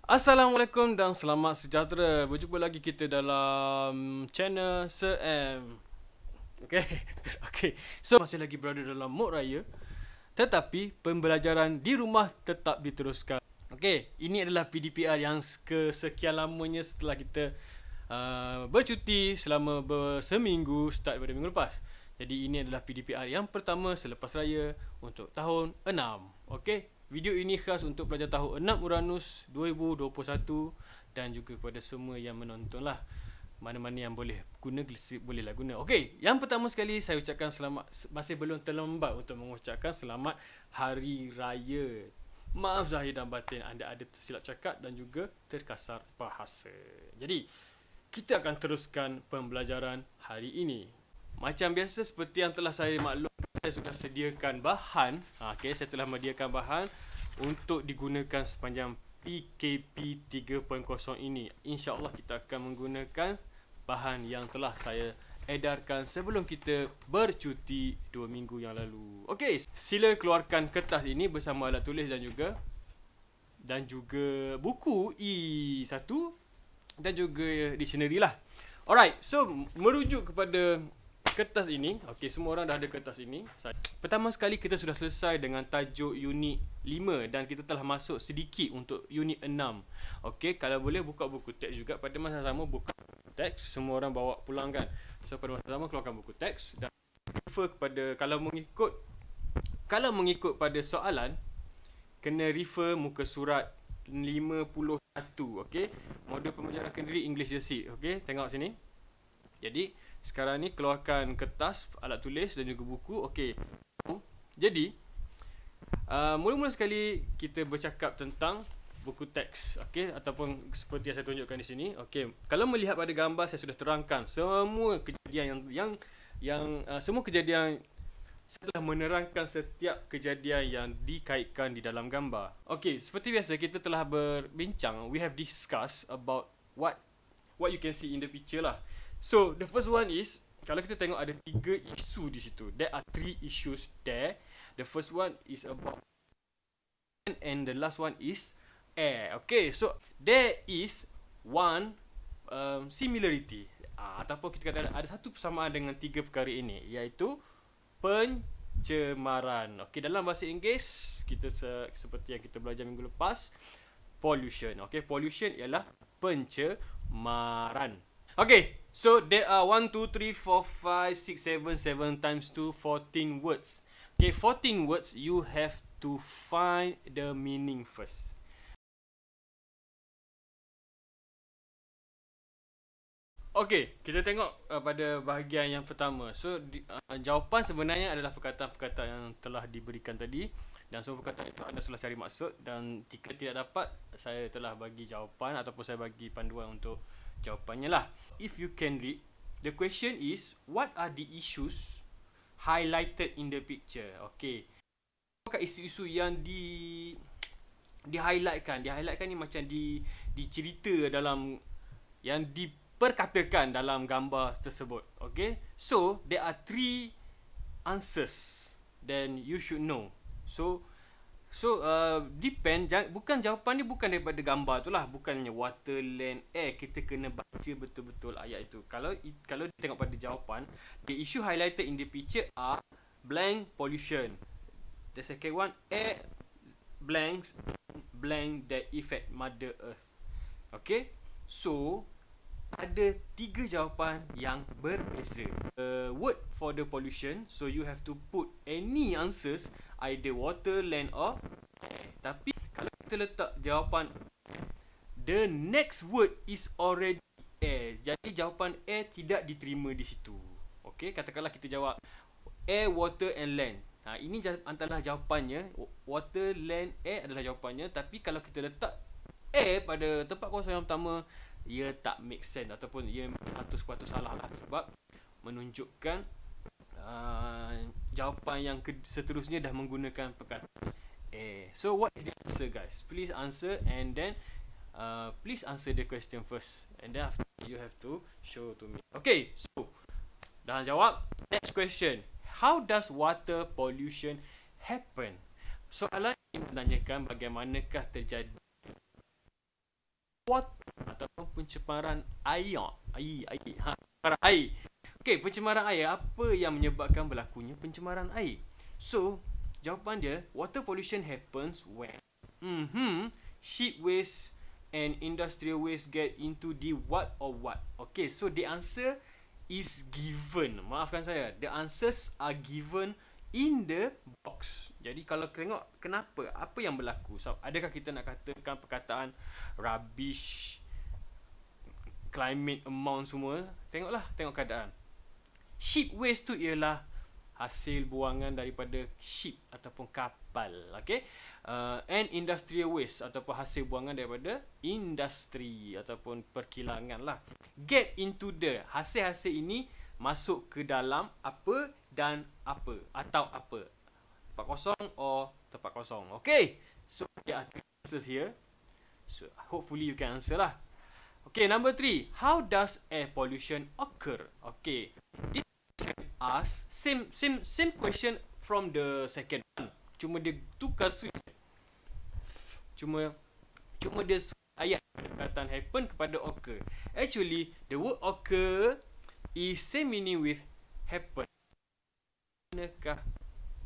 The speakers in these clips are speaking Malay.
Assalamualaikum dan selamat sejahtera. Berjumpa lagi kita dalam channel Sir M. Okay. Okay. So masih lagi berada dalam mood raya, tetapi pembelajaran di rumah tetap diteruskan. Okay, ini adalah PDPR yang kesekian lamanya setelah kita bercuti selama seminggu start pada minggu lepas. Jadi ini adalah PDPR yang pertama selepas raya untuk tahun 6. Okay. Video ini khas untuk pelajar tahun 6 Uranus 2021 dan juga kepada semua yang menonton lah. Mana-mana yang boleh guna, bolehlah guna. Okey, yang pertama sekali saya ucapkan selamat, masih belum terlambat untuk mengucapkan selamat Hari Raya. Maaf zahir dan batin anda ada tersilap cakap dan juga terkasar bahasa. Jadi, kita akan teruskan pembelajaran hari ini. Macam biasa seperti yang telah saya maklum, saya sudah sediakan bahan. Saya telah menyediakan bahan untuk digunakan sepanjang PKP 3.0 ini. InsyaAllah kita akan menggunakan bahan yang telah saya edarkan sebelum kita bercuti 2 minggu yang lalu. Okey, sila keluarkan kertas ini bersama alat tulis dan juga buku E1 dan juga dictionary lah. Alright, so merujuk kepada kertas ini, okey, semua orang dah ada kertas ini. Pertama sekali kita sudah selesai dengan tajuk unit 5 dan kita telah masuk sedikit untuk unit 6. Okey, kalau boleh buka buku teks juga pada masa sama, buka teks, semua orang bawa pulang kan. So pada masa sama keluarkan buku teks dan refer kepada, kalau mengikut pada soalan, kena refer muka surat 51. Okey, modul pembelajaran kendiri English Basic. Okey, tengok sini. Jadi sekarang ni keluarkan kertas, alat tulis dan juga buku. Okey. Jadi mula-mula sekali kita bercakap tentang buku teks, okey, ataupun seperti yang saya tunjukkan di sini. Okey, kalau melihat pada gambar saya sudah terangkan semua kejadian semua kejadian, saya telah menerangkan setiap kejadian yang dikaitkan di dalam gambar. Okey, seperti biasa kita telah berbincang, we have discussed about what you can see in the picture lah. So, the first one is, kalau kita tengok ada 3 isu di situ. There are 3 issues there. The first one is about and the last one is air. Okay, so there is one similarity. Ataupun kita kata ada satu persamaan dengan 3 perkara ini, iaitu pencemaran. Okay, dalam bahasa Inggeris, kita seperti yang kita belajar minggu lepas, pollution. Okay, pollution ialah pencemaran. Okay, so there are 1, 2, 3, 4, 5, 6, 7 times 2, 14 words. Okay, 14 words, you have to find the meaning first. Okay, kita tengok pada bahagian yang pertama. So, jawapan sebenarnya adalah perkataan-perkataan yang telah diberikan tadi. Dan semua perkataan itu anda sudah cari maksud. Dan jika tidak dapat, saya telah bagi jawapan ataupun saya bagi panduan untuk jawapannya lah. If you can read, the question is, what are the issues highlighted in the picture? Okay, apakah isu-isu yang di-highlightkan? Di-highlightkan ni macam dicerita dalam, yang diperkatakan dalam gambar tersebut. Okay, so there are 3 answers, then you should know. So depend, bukan jawapan ni bukan daripada gambar tu lah, bukannya water, land, air. Kita kena baca betul-betul ayat itu. Kalau tengok pada jawapan, the issue highlighted in the picture are blank pollution. The second one, air blank that affect Mother Earth. Okay, so ada 3 jawapan yang berbeza. Word for the pollution, so you have to put any answers, either water, land or air. Tapi kalau kita letak jawapan air, the next word is already air. Jadi jawapan air tidak diterima di situ. Okey, katakanlah kita jawab air, water and land. Ini antara jawapannya. Water, land, air adalah jawapannya. Tapi kalau kita letak air pada tempat kosong yang pertama, ia tak make sense ataupun ia 100% salah lah, sebab menunjukkan jawapan yang seterusnya dah menggunakan perkataan So what is the answer, guys? Please answer, and then please answer the question first, and then after you have to show to me. Okay, so dah jawab. Next question, how does water pollution happen? Soalan ini menanyakan bagaimanakah terjadi water ataupun pencemaran air. Pencemaran air. Okey, pencemaran air, apa yang menyebabkan berlakunya pencemaran air? So, jawapan dia, water pollution happens when ship waste and industrial waste get into the what or what. Okay, so the answer is given. Maafkan saya, the answers are given in the box. Jadi kalau tengok kenapa, apa yang berlaku, so, adakah kita nak katakan perkataan rubbish, climate amount semua? Tengok keadaan. Ship waste tu ialah hasil buangan daripada ship ataupun kapal, okay? And industrial waste ataupun hasil buangan daripada industri ataupun perkilangan lah. Get into the, hasil-hasil ini masuk ke dalam apa dan apa atau apa. Tempat kosong or tempat kosong. Okay, so there are three answers here. So hopefully you can answer lah. Okay, number 3. How does air pollution occur? Okay, this ask same question from the second one. Cuma dia tukar switch. Cuma dia switch ayat pada perkataan happen kepada occur. Actually, the word occur is same meaning with happen. Manakah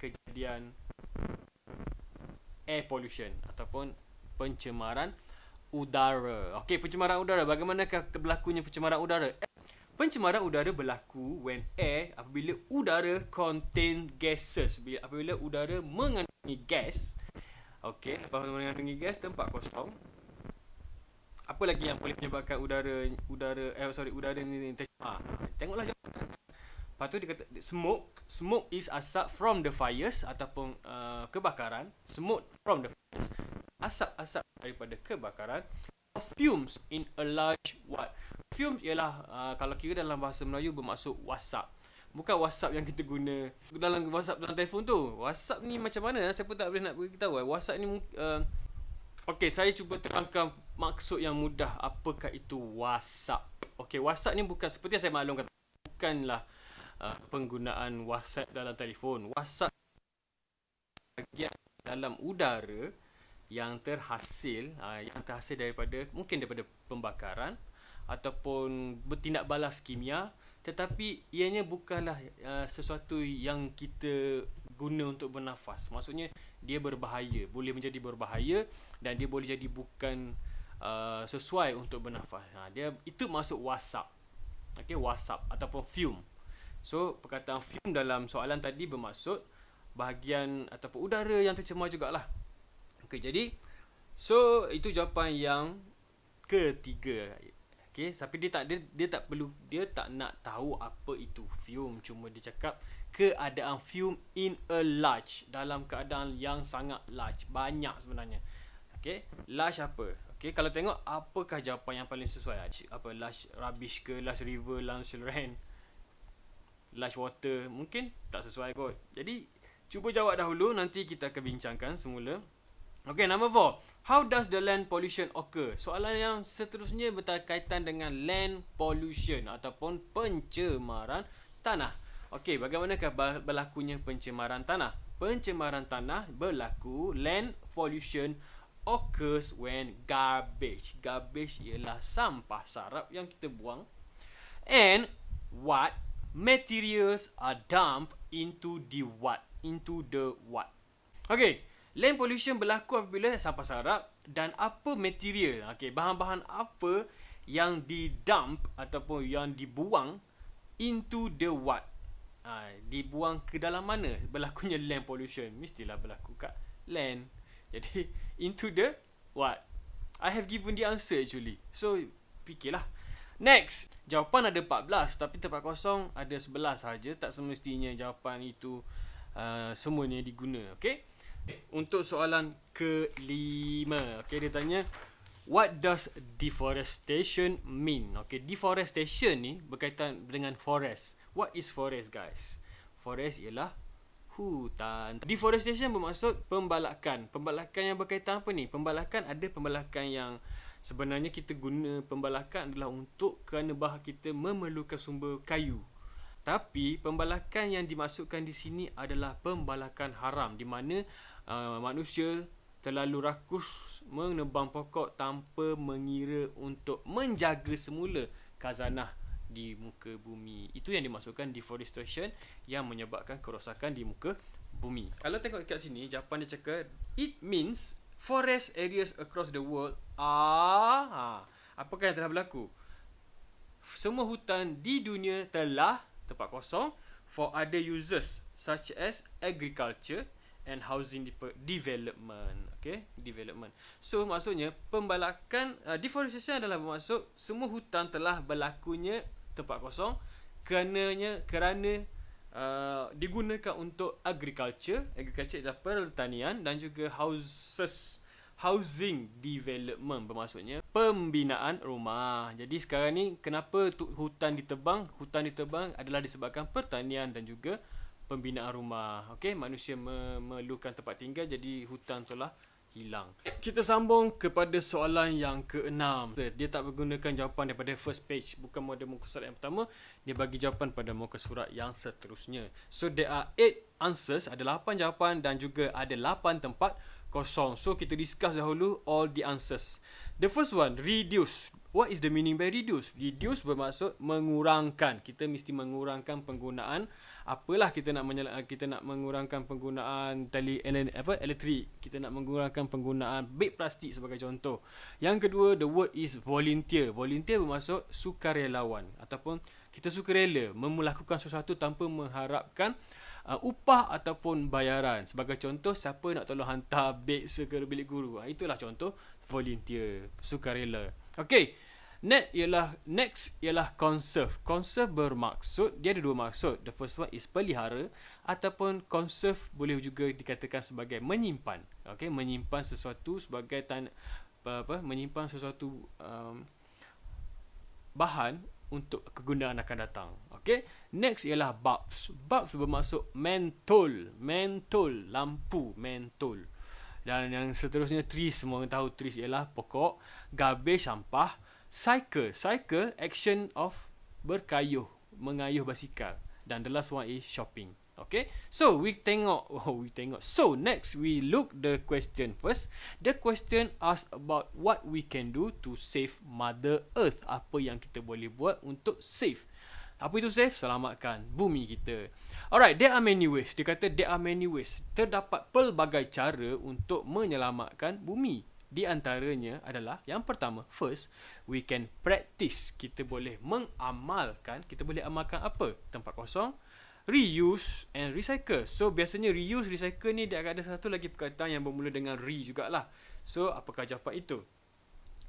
kejadian air pollution ataupun pencemaran udara? Okay, pencemaran udara. Bagaimanakah berlakunya pencemaran udara? Pencemaran udara berlaku when air, apabila udara contain gases, apabila udara mengandungi gas. Okey, lepas mengandungi gas, tempat kosong. Apa lagi yang boleh menyebabkan udara ni tercemar? Tengoklah jawapan. Lepas tu dia kata smoke is asap from the fires ataupun kebakaran. Smoke from the fires, asap daripada kebakaran. Fumes in a large what? Fumes ialah kalau kira dalam bahasa Melayu bermaksud WhatsApp. Bukan WhatsApp yang kita guna dalam WhatsApp dalam telefon tu. WhatsApp ni macam mana? Saya pun tak boleh nak beritahu. WhatsApp ni okey, saya cuba terangkan maksud yang mudah. Apakah itu WhatsApp? Okey, WhatsApp ni bukan seperti yang saya maklumkan, bukanlah penggunaan WhatsApp dalam telefon. WhatsApp bahagian dalam udara yang terhasil daripada mungkin daripada pembakaran ataupun bertindak balas kimia, tetapi ianya bukanlah sesuatu yang kita guna untuk bernafas. Maksudnya dia berbahaya, boleh menjadi berbahaya dan dia boleh jadi bukan sesuai untuk bernafas. Dia itu masuk WhatsApp. Okey, WhatsApp ataupun fume. So perkataan fume dalam soalan tadi bermaksud bahagian ataupun udara yang tercemar jugalah. Okay, jadi so itu jawapan yang ketiga. Okay, tapi dia tak nak tahu apa itu fume. Cuma dia cakap keadaan fume in a large, dalam keadaan yang sangat large, banyak sebenarnya. Okay, large apa? Okay, kalau tengok apakah jawapan yang paling sesuai? Apa, large rubbish ke, large river, large rain, large water? Mungkin tak sesuai kot. Jadi cuba jawab dahulu, nanti kita akan bincangkan semula. Okay, number 4. How does the land pollution occur? Soalan yang seterusnya berkaitan dengan land pollution ataupun pencemaran tanah. Okay, bagaimanakah berlakunya pencemaran tanah? Pencemaran tanah berlaku, land pollution occurs when garbage. Garbage ialah sampah sarap yang kita buang. And what materials are dumped into the what? Into the what? Okay, land pollution berlaku apabila sampah sarap dan apa material, okay, bahan-bahan apa yang didump ataupun yang dibuang into the what? Dibuang ke dalam mana berlakunya land pollution? Mestilah berlaku kat land. Jadi into the what? I have given the answer actually. So fikirlah. Next, jawapan ada 14 tapi tempat kosong ada 11 saja. Tak semestinya jawapan itu semuanya diguna. Okay, untuk soalan kelima, okay, dia tanya what does deforestation mean? Okay, deforestation ni berkaitan dengan forest. What is forest, guys? Forest ialah hutan. Deforestation bermaksud pembalakan. Pembalakan yang berkaitan apa ni? Pembalakan, ada pembalakan yang sebenarnya kita guna pembalakan adalah untuk kerana bahawa kita memerlukan sumber kayu. Tapi pembalakan yang dimasukkan di sini adalah pembalakan haram, di mana manusia terlalu rakus menebang pokok tanpa mengira untuk menjaga semula khazanah di muka bumi. Itu yang dimaksudkan deforestation yang menyebabkan kerosakan di muka bumi. Kalau tengok kat sini, Japan dia cakap it means forest areas across the world are apakah yang telah berlaku? Semua hutan di dunia telah tempat kosong for other uses such as agriculture and housing development. Okay, development. So maksudnya pembalakan deforestation adalah bermaksud semua hutan telah berlakunya tempat kosong kerana digunakan untuk agriculture adalah pertanian, dan juga housing development bermaksudnya pembinaan rumah. Jadi sekarang ni kenapa hutan ditebang? Hutan ditebang adalah disebabkan pertanian dan juga pembinaan rumah. Okey, manusia memerlukan tempat tinggal, jadi hutan telah hilang. Kita sambung kepada soalan yang ke-6. Dia tak menggunakan jawapan daripada first page, bukan muka surat yang pertama. Dia bagi jawapan pada muka surat yang seterusnya. So there are 8 answers, ada 8 jawapan dan juga ada 8 tempat kosong. So kita discuss dahulu all the answers. The first one, reduce. What is the meaning by reduce? Reduce bermaksud mengurangkan. Kita mesti mengurangkan penggunaan apalah kita nak mengurangkan penggunaan elektrik. Kita nak mengurangkan penggunaan beg plastik sebagai contoh. Yang kedua, the word is volunteer. Volunteer bermaksud sukarelawan ataupun kita sukarela melakukan sesuatu tanpa mengharapkan upah ataupun bayaran. Sebagai contoh, siapa nak tolong hantar beg ke bilik guru. Itulah contoh volunteer, sukarela. Okey. Next ialah conserve. Conserve bermaksud, dia ada dua maksud. The first one is pelihara, ataupun conserve boleh juga dikatakan sebagai menyimpan. Okey, menyimpan sesuatu sebagai menyimpan sesuatu bahan untuk kegunaan akan datang. Okay. Next ialah bulbs. Bulbs bermaksud mentol. Mentol, lampu mentol. Dan yang seterusnya trees. Semua orang tahu trees ialah pokok. Garbage, sampah. Cycle. Cycle, action of berkayuh, mengayuh basikal. Dan the last one is shopping. Okay. So we tengok. So next we look the question first. The question asks about what we can do to save Mother Earth. Apa yang kita boleh buat untuk save. Apa itu save? Selamatkan bumi kita. Alright, there are many ways. Dia kata there are many ways. Terdapat pelbagai cara untuk menyelamatkan bumi. Di antaranya adalah yang pertama, first, we can practice. Kita boleh mengamalkan. Kita boleh amalkan apa? Tempat kosong, reuse and recycle. So biasanya reuse, recycle ni dia akan ada satu lagi perkataan yang bermula dengan re jugalah. So apakah jawapan itu?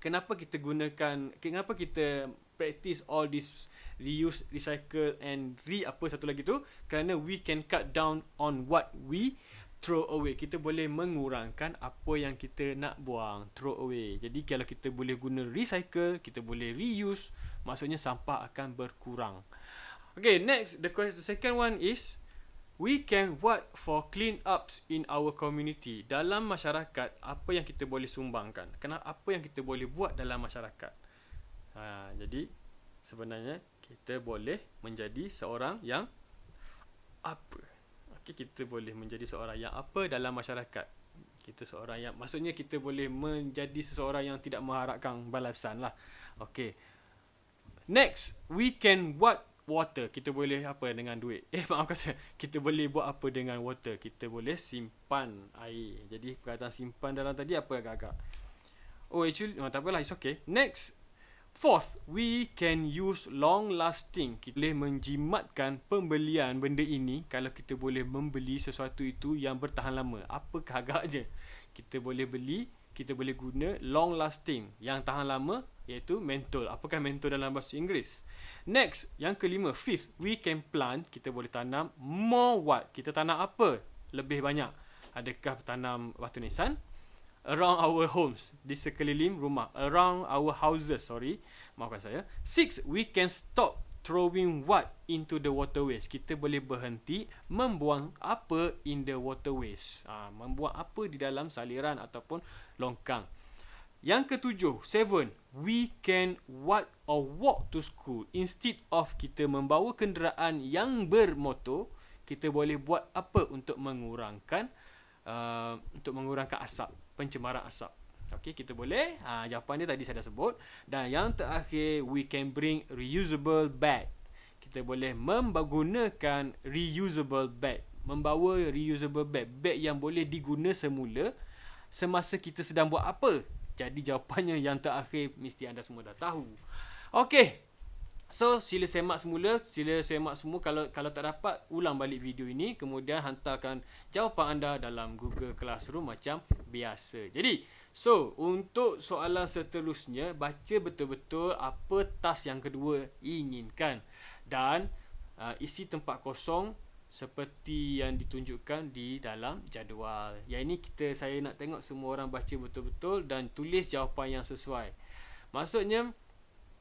Kenapa kita practice all this reuse, recycle and apa satu lagi tu? Kerana we can cut down on what we throw away. Kita boleh mengurangkan apa yang kita nak buang, throw away. Jadi kalau kita boleh guna recycle, kita boleh reuse, maksudnya sampah akan berkurang. Okay, next, the second one is we can what for clean ups in our community. Dalam masyarakat, apa yang kita boleh sumbangkan? Apa yang kita boleh buat dalam masyarakat? Jadi sebenarnya kita boleh menjadi seorang yang apa? Okay, kita boleh menjadi seorang yang apa dalam masyarakat? Kita seorang yang, maksudnya kita boleh menjadi seseorang yang tidak mengharapkan balasan lah. Okay. Next, we can what water. Kita boleh apa dengan duit? Maafkan saya. Kita boleh buat apa dengan water? Kita boleh simpan air. Jadi perkataan simpan dalam tadi apa agak-agak? Oh, actually, tak apalah, it's okay. Next, fourth, we can use long lasting. Kita boleh menjimatkan pembelian benda ini kalau kita boleh membeli sesuatu itu yang bertahan lama. Apakah agaknya? Kita boleh beli, kita boleh guna long lasting yang tahan lama, iaitu mentol. Apakah mentol dalam bahasa Inggeris? Next, yang kelima, fifth, we can plant. Kita boleh tanam more what? Kita tanam apa? Lebih banyak. Adakah tanam batu nisan? Around our homes, di sekeliling rumah. Around our houses, maafkan saya. Six, we can stop throwing what into the waterways. Kita boleh berhenti membuang apa in the waterways. Membuang apa di dalam saliran ataupun longkang. Yang ketujuh, seven, we can what or walk to school. Instead of kita membawa kenderaan yang bermotor, kita boleh buat apa untuk mengurangkan untuk mengurangkan asap, pencemaran asap. Okey, kita boleh. Jawapan dia tadi saya dah sebut. Dan yang terakhir, we can bring reusable bag. Kita boleh menggunakan reusable bag. Membawa reusable bag. Bag yang boleh diguna semula semasa kita sedang buat apa. Jadi jawapannya yang terakhir mesti anda semua dah tahu. Okey. So, sila semak semula. Sila semak semua. Kalau tak dapat, ulang balik video ini. Kemudian hantarkan jawapan anda dalam Google Classroom macam biasa. Jadi, so, untuk soalan seterusnya, baca betul-betul apa task yang kedua inginkan. Dan isi tempat kosong seperti yang ditunjukkan di dalam jadual. Yang ini saya nak tengok semua orang baca betul-betul dan tulis jawapan yang sesuai. Maksudnya,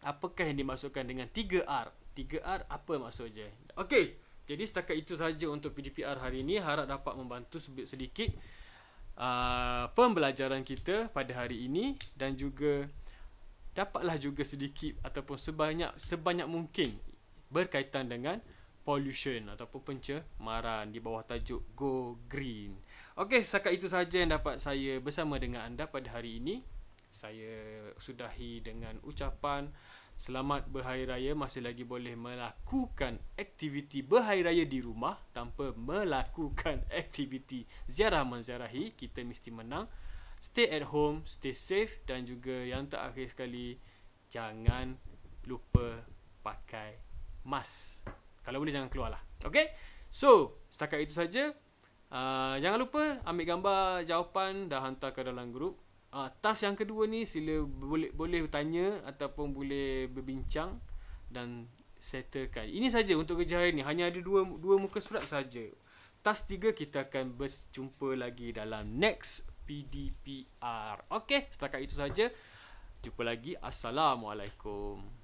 apakah yang dimaksudkan dengan 3R? 3R apa maksudnya? Okey, jadi setakat itu saja untuk PDPR hari ini. Harap dapat membantu sedikit pembelajaran kita pada hari ini dan juga dapatlah juga sedikit ataupun sebanyak mungkin berkaitan dengan pollution ataupun pencemaran di bawah tajuk Go Green. Okey, setakat itu saja yang dapat saya bersama dengan anda pada hari ini. Saya sudahi dengan ucapan selamat berhari raya. Masih lagi boleh melakukan aktiviti berhari raya di rumah tanpa melakukan aktiviti ziarah menziarahi. Kita mesti menang. Stay at home, stay safe dan juga yang terakhir sekali, jangan lupa pakai mask. Kalau boleh jangan keluar lah. Okay? So, setakat itu saja. Jangan lupa ambil gambar jawapan dan hantar ke dalam grup. Task yang kedua ni sila boleh bertanya ataupun boleh berbincang dan settlekan. Ini saja untuk kerja hari ni. Hanya ada dua muka surat saja. Task 3 kita akan berjumpa lagi dalam next PDPR. Okey, setakat itu saja. Jumpa lagi. Assalamualaikum.